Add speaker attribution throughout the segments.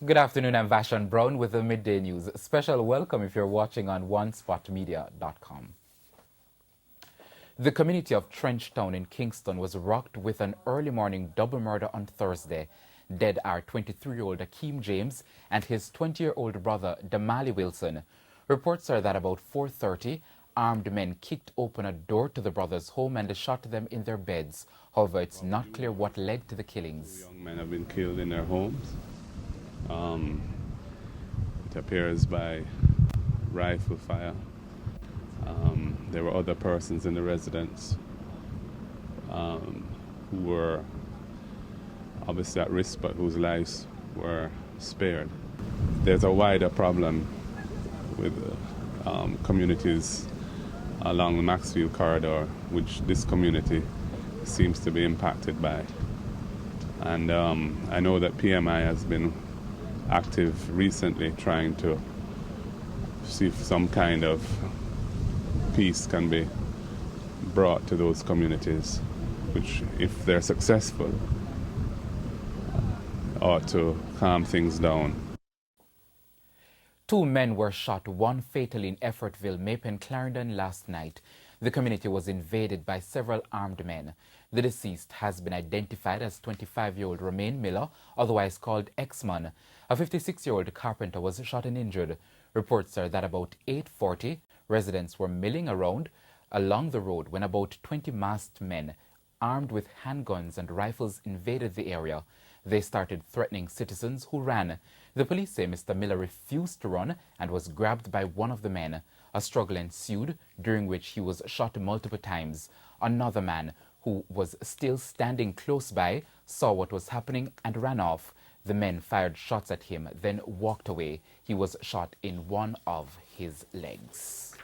Speaker 1: Good afternoon, I'm Vashon Brown with the Midday News. Special welcome if you're watching on onespotmedia.com. The community of Trenchtown in Kingston was rocked with an early morning double murder on Thursday. Dead are 23-year-old Akeem James and his 20-year-old brother Damali Wilson. Reports are that about 4:30, armed men kicked open a door to the brothers' home and shot them in their beds. However, it's not clear what led to the killings.
Speaker 2: Young men have been killed in their homes. It appears by rifle fire. There were other persons in the residence who were obviously at risk but whose lives were spared. There's a wider problem with communities along the Maxfield corridor, which this community seems to be impacted by. And I know that PMI has been active recently trying to see if some kind of peace can be brought to those communities, which, if they're successful, ought to calm things down.
Speaker 1: 2 men were shot, one fatally in Effortville, Mapen, Clarendon last night. The community was invaded by several armed men. The deceased has been identified as 25-year-old Romaine Miller, otherwise called X-Man. A 56-year-old carpenter was shot and injured. Reports are that about 8:40, residents were milling around along the road when about 20 masked men, armed with handguns and rifles, invaded the area. They started threatening citizens who ran. The police say Mr. Miller refused to run and was grabbed by one of the men. A struggle ensued, during which he was shot multiple times. Another man, who was still standing close by, saw what was happening and ran off. The men fired shots at him, then walked away. He was shot in one of his legs.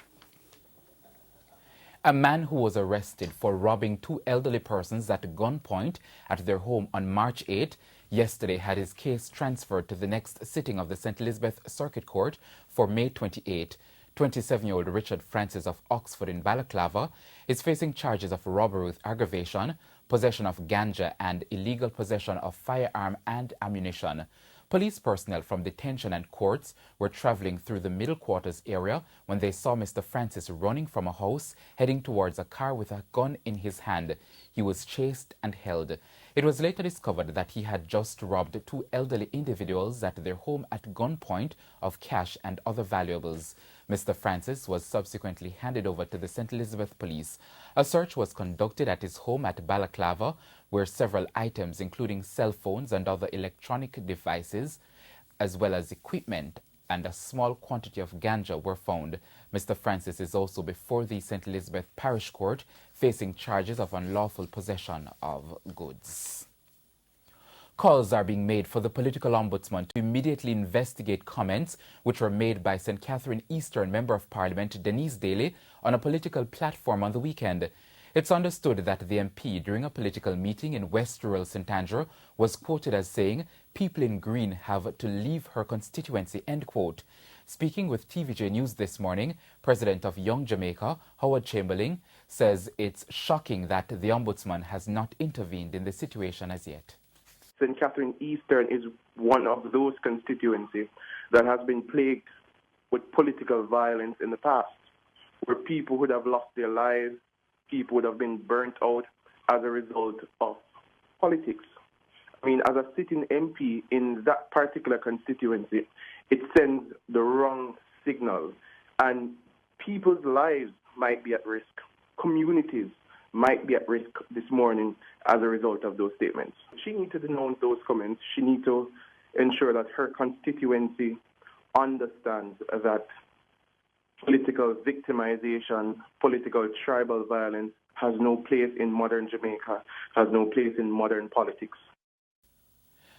Speaker 1: A man who was arrested for robbing 2 elderly persons at gunpoint at their home on March 8 yesterday had his case transferred to the next sitting of the St. Elizabeth Circuit Court for May 28. 27-year-old Richard Francis of Oxford in Balaclava is facing charges of robbery with aggravation, possession of ganja and illegal possession of firearm and ammunition. Police personnel from detention and courts were traveling through the middle quarters area when they saw Mr. Francis running from a house, heading towards a car with a gun in his hand. He was chased and held. It was later discovered that he had just robbed 2 elderly individuals at their home at gunpoint of cash and other valuables. Mr. Francis was subsequently handed over to the St. Elizabeth Police. A search was conducted at his home at Balaclava, where several items, including cell phones and other electronic devices, as well as equipment and a small quantity of ganja, were found. Mr. Francis is also before the St. Elizabeth Parish Court, facing charges of unlawful possession of goods. Calls are being made for the political ombudsman to immediately investigate comments which were made by St. Catherine Eastern Member of Parliament Denise Daly on a political platform on the weekend. It's understood that the MP, during a political meeting in West Rural St. Andrew, was quoted as saying, "People in green have to leave her constituency," end quote. Speaking with TVJ News this morning, President of Young Jamaica, Howard Chamberlain, says it's shocking that the Ombudsman has not intervened in the situation as yet.
Speaker 3: St. Catherine Eastern is one of those constituencies that has been plagued with political violence in the past, where people would have lost their lives, people would have been burnt out as a result of politics. I mean, as a sitting MP in that particular constituency, it sends the wrong signal, and people's lives might be at risk. Communities might be at risk this morning as a result of those statements. She needs to denounce those comments. She needs to ensure that her constituency understands that political victimization, political tribal violence has no place in modern Jamaica, has no place in modern politics.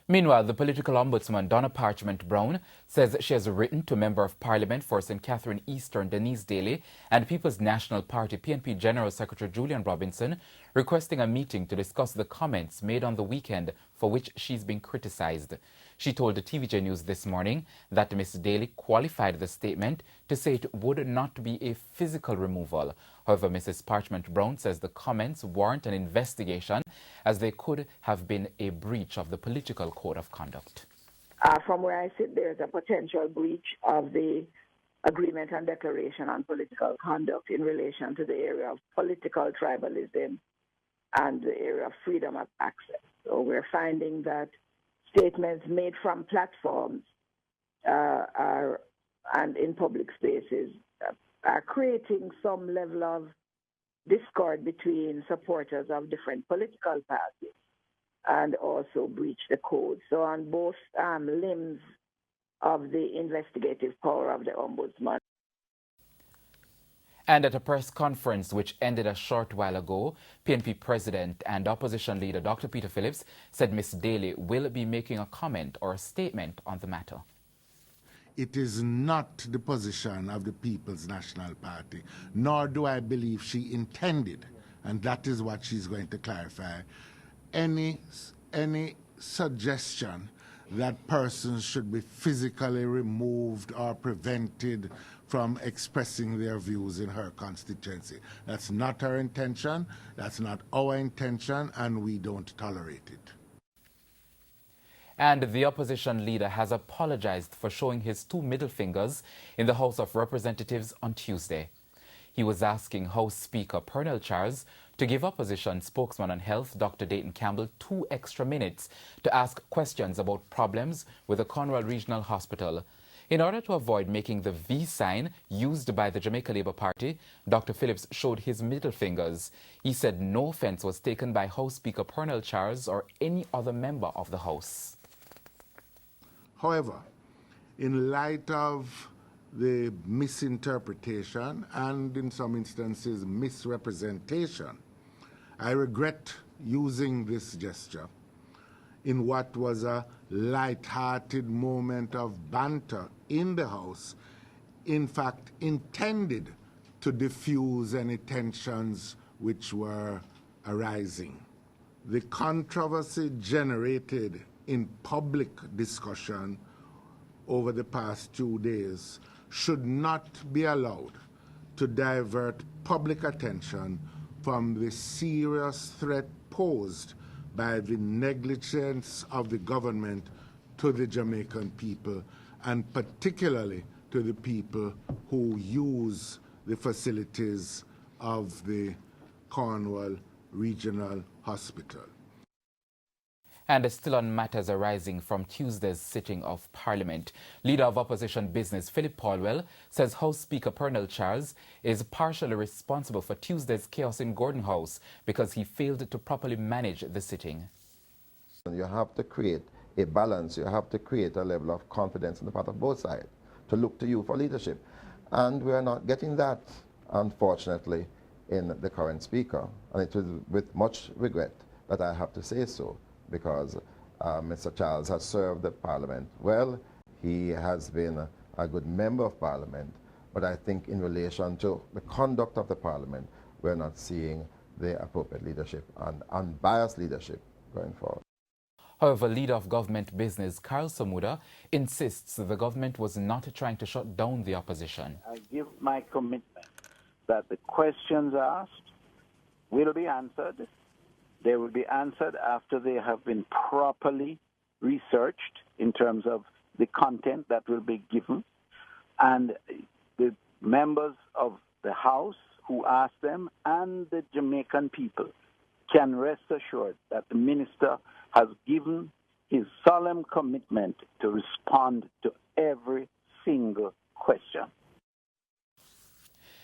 Speaker 1: Meanwhile, the political ombudsman, Donna Parchment Brown, says she has written to Member of Parliament for St. Catherine Eastern, Denise Daly, and People's National Party, PNP General Secretary Julian Robinson, requesting a meeting to discuss the comments made on the weekend for which she's been criticized. She told the TVJ News this morning that Ms. Daly qualified the statement to say it would not be a physical removal. However, Mrs. Parchment Brown says the comments warrant an investigation, as they could have been a breach of the political code of conduct.
Speaker 4: From where I sit, there's a potential breach of the Agreement and Declaration on Political Conduct in relation to the area of political tribalism and the area of freedom of access. So we're finding that statements made from platforms and in public spaces are creating some level of discord between supporters of different political parties and also breach the code. So on both limbs of the investigative power of the Ombudsman.
Speaker 1: And at a press conference which ended a short while ago, PNP President and Opposition Leader Dr. Peter Phillips said Ms. Daly will be making a comment or a statement on the matter.
Speaker 5: It is not the position of the People's National Party, nor do I believe she intended, and that is what she's going to clarify, any suggestion that persons should be physically removed or prevented from expressing their views in her constituency. That's not her intention, that's not our intention, and we don't tolerate it.
Speaker 1: And the opposition leader has apologized for showing his two middle fingers in the House of Representatives on Tuesday. He was asking House Speaker Pernell Charles to give opposition spokesman on health Dr. Dayton Campbell 2 extra minutes to ask questions about problems with the Cornwall Regional Hospital. In order to avoid making the V sign used by the Jamaica Labour Party, Dr. Phillips showed his middle fingers. He said no offense was taken by House Speaker Pernell Charles or any other member of the House.
Speaker 5: However, in light of the misinterpretation and in some instances misrepresentation, I regret using this gesture in what was a light-hearted moment of banter in the House, in fact intended to diffuse any tensions which were arising. The controversy generated in public discussion over the past 2 days should not be allowed to divert public attention from the serious threat posed by the negligence of the government to the Jamaican people, and particularly to the people who use the facilities of the Cornwall Regional Hospital.
Speaker 1: And still on matters arising from Tuesday's sitting of Parliament, Leader of Opposition Business Philip Paulwell says House Speaker Pernell Charles is partially responsible for Tuesday's chaos in Gordon House because he failed to properly manage the sitting.
Speaker 6: You have to create a balance, you have to create a level of confidence on the part of both sides to look to you for leadership. And we are not getting that, unfortunately, in the current Speaker. And it is with much regret that I have to say so, because Mr. Charles has served the Parliament well. He has been a good member of Parliament, but I think in relation to the conduct of the Parliament, we're not seeing the appropriate leadership and unbiased leadership going forward.
Speaker 1: However, Leader of Government Business Carl Samuda insists the government was not trying to shut down the opposition.
Speaker 7: I give my commitment that the questions asked will be answered. They will be answered after they have been properly researched in terms of the content that will be given. And the members of the House who ask them and the Jamaican people can rest assured that the minister has given his solemn commitment to respond to every single question.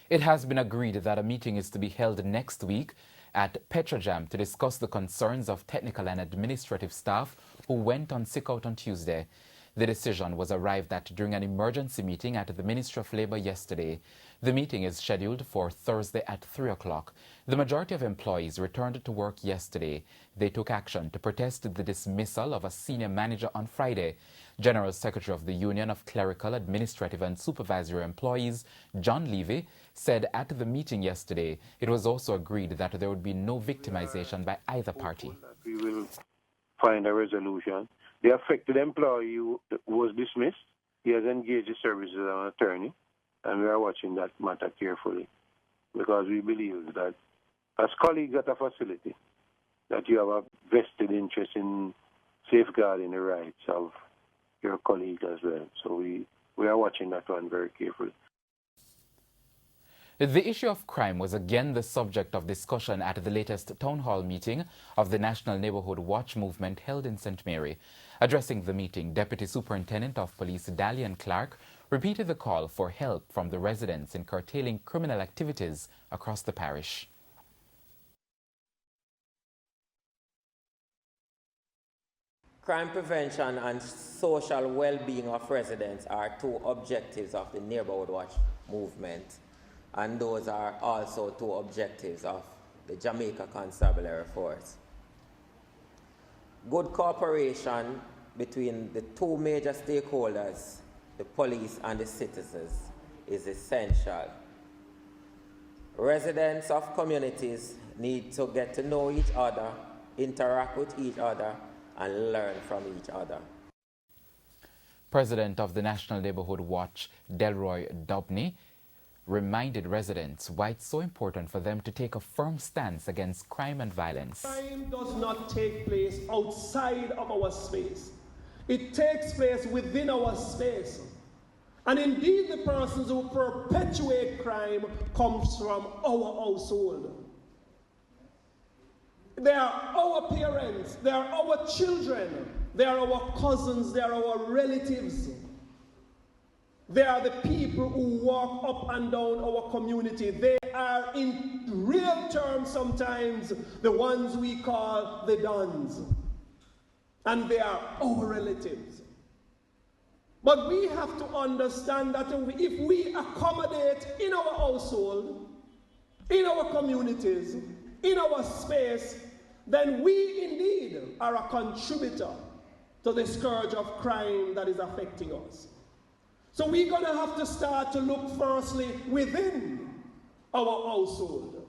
Speaker 1: It has been agreed that a meeting is to be held next week at Petrojam to discuss the concerns of technical and administrative staff who went on sick out on Tuesday. The decision was arrived at during an emergency meeting at the Ministry of Labour yesterday. The meeting is scheduled for Thursday at 3 o'clock. The majority of employees returned to work yesterday. They took action to protest the dismissal of a senior manager on Friday. General Secretary of the Union of Clerical, Administrative and Supervisory Employees, John Levy, said at the meeting yesterday it was also agreed that there would be no victimization by either party.
Speaker 8: We will find a resolution. The affected employee who was dismissed, he has engaged the services of an attorney, and we are watching that matter carefully because we believe that as colleagues at a facility, that you have a vested interest in safeguarding the rights of your colleague as well. So we are watching that one very carefully.
Speaker 1: The issue of crime was again the subject of discussion at the latest town hall meeting of the National Neighborhood Watch movement held in St. Mary. Addressing the meeting, Deputy Superintendent of Police Dalian Clark repeated the call for help from the residents in curtailing criminal activities across the parish.
Speaker 9: Crime prevention and social well-being of residents are two objectives of the Neighborhood Watch movement, and those are also two objectives of the Jamaica Constabulary Force. Good cooperation between the two major stakeholders, the police and the citizens, is essential. Residents of communities need to get to know each other, interact with each other, and learn from each other.
Speaker 1: President of the National Neighborhood Watch, Delroy Dobney, reminded residents why it's so important for them to take a firm stance against crime and violence.
Speaker 10: Crime does not take place outside of our space. It takes place within our space. And indeed, the persons who perpetuate crime comes from our household. They are our parents, they are our children, they are our cousins, they are our relatives. They are the people who walk up and down our community. They are, in real terms sometimes, the ones we call the dons. And they are our relatives. But we have to understand that if we accommodate in our household, in our communities, in our space, then we indeed are a contributor to the scourge of crime that is affecting us. So we're going to have to start to look firstly within our household.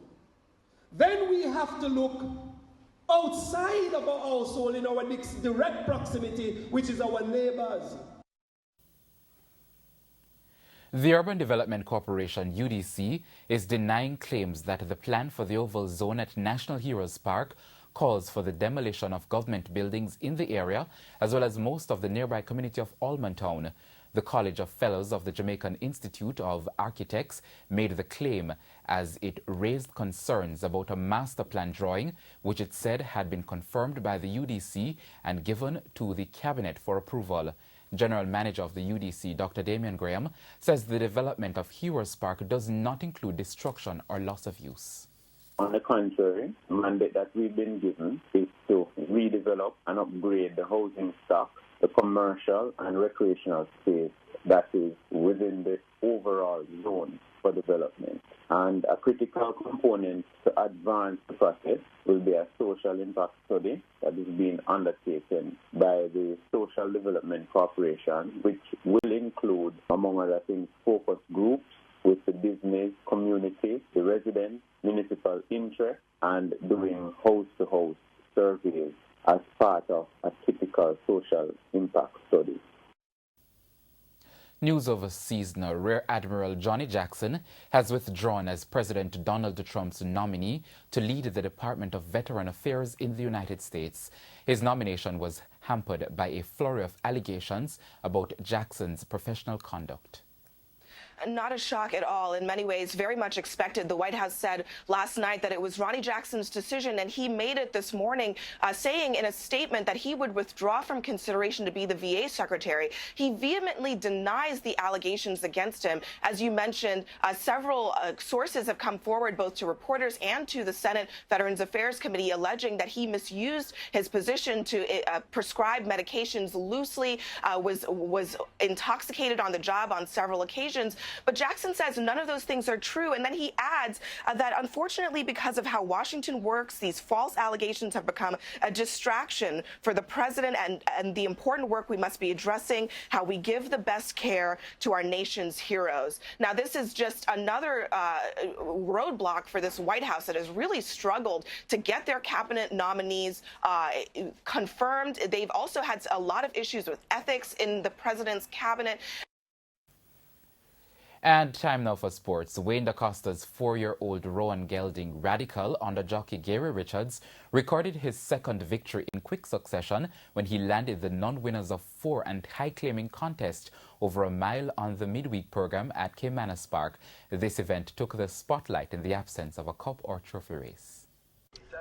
Speaker 10: Then we have to look outside of our household in our direct proximity, which is our neighbors.
Speaker 1: The Urban Development Corporation, UDC, is denying claims that the plan for the Oval Zone at National Heroes Park calls for the demolition of government buildings in the area, as well as most of the nearby community of Almontown. The College of Fellows of the Jamaican Institute of Architects made the claim as it raised concerns about a master plan drawing, which it said had been confirmed by the UDC and given to the Cabinet for approval. General Manager of the UDC, Dr. Damian Graham, says the development of Heroes Park does not include destruction or loss of use.
Speaker 11: On the contrary, the mandate that we've been given is to redevelop and upgrade the housing stock, the commercial and recreational space that is within the overall zone for development. And a critical component to advance the process will be a social impact study that is being undertaken by the Social Development Corporation, which will include, among other things, focus groups with the business community, the residents, municipal interest, and doing house-to-house surveys as part of a typical social impact study.
Speaker 1: News overseas now. Rear Admiral Johnny Jackson has withdrawn as President Donald Trump's nominee to lead the Department of Veteran Affairs in the United States. His nomination was hampered by a flurry of allegations about Jackson's professional conduct.
Speaker 12: Not a shock at all. In many ways, very much expected. The White House said last night that it was Ronnie Jackson's decision, and he made it this morning, saying in a statement that he would withdraw from consideration to be the VA secretary. He vehemently denies the allegations against him. As you mentioned, several sources have come forward, both to reporters and to the Senate Veterans Affairs Committee, alleging that he misused his position to prescribe medications loosely, was intoxicated on the job on several occasions. But Jackson says none of those things are true. And then he adds that unfortunately, because of how Washington works, these false allegations have become a distraction for the president and the important work we must be addressing, how we give the best care to our nation's heroes. Now, this is just another roadblock for this White House that has really struggled to get their cabinet nominees confirmed. They've also had a lot of issues with ethics in the president's cabinet.
Speaker 1: And time now for sports. Wayne DaCosta's 4-year-old Rowan gelding Radical under jockey Gary Richards recorded his second victory in quick succession when he landed the non-winners of 4 and high-claiming contest over a mile on the midweek program at Caymanas Park. This event took the spotlight in the absence of a cup or trophy race.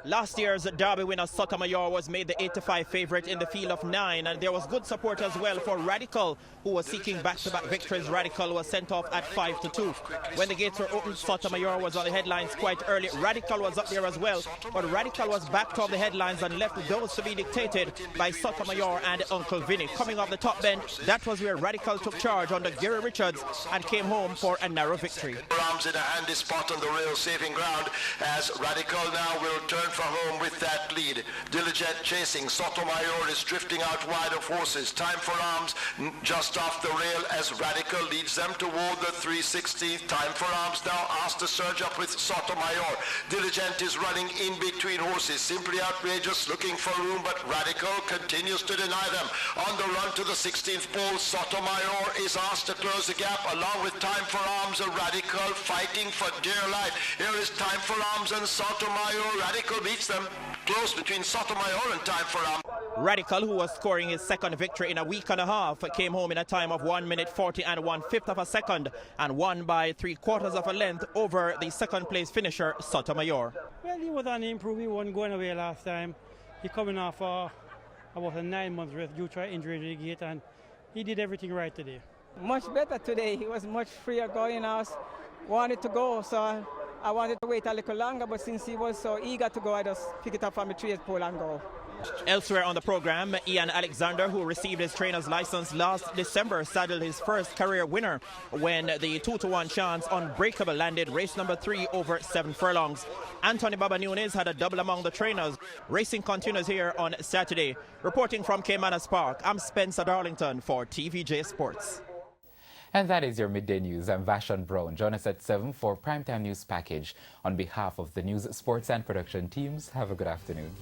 Speaker 13: Last year's Derby winner Sotomayor was made the 8-5 favourite in the field of 9, and there was good support as well for Radical, who was seeking back-to-back victories. Radical was sent off at 5-2. When the gates were opened, Sotomayor was on the headlines quite early. Radical was up there as well, but Radical was backed off the headlines and left those to be dictated by Sotomayor and Uncle Vinny. Coming off the top bend, that was where Radical took charge under Gary Richards and came home for a narrow victory.
Speaker 14: Arms in a handy spot on the rail, saving ground as Radical now will turn for home with that lead. Diligent chasing. Sotomayor is drifting out wide of horses. Time for Arms just off the rail as Radical leads them toward the 3/16th. Time for Arms now asked to surge up with Sotomayor. Diligent is running in between horses. Simply Outrageous looking for room, but Radical continues to deny them. On the run to the 16th pole, Sotomayor is asked to close the gap along with Time for Arms and Radical fighting for dear life. Here is Time for Arms and Sotomayor. Radical beats them. Close between Sotomayor and Time for Arms.
Speaker 13: Radical, who was scoring his second victory in a week and a half, came home in a time of 1 minute 40 and 1/5 of a second and won by 3/4 of a length over the second place finisher Sotomayor.
Speaker 15: Well, he was on the improve. He wasn't going away last time. He coming off about a 9-month rest due to injury to the gate, and he did everything right today.
Speaker 16: Much better today. He was much freer going. I wanted to go, so I wanted to wait a little longer, but since he was so eager to go, I just pick it up from the 3th pole and go.
Speaker 13: Elsewhere on the program, Ian Alexander, who received his trainer's license last December, saddled his first career winner when the 2-1 chance Unbreakable landed race number 3 over 7 furlongs. Anthony Baba Nunes had a double among the trainers. Racing continues here on Saturday. Reporting from Caymanas Park, I'm Spencer Darlington for TVJ Sports.
Speaker 1: And that is your midday news. I'm Vashon Brown. Join us at 7 for Primetime News Package. On behalf of the news, sports and production teams, have a good afternoon.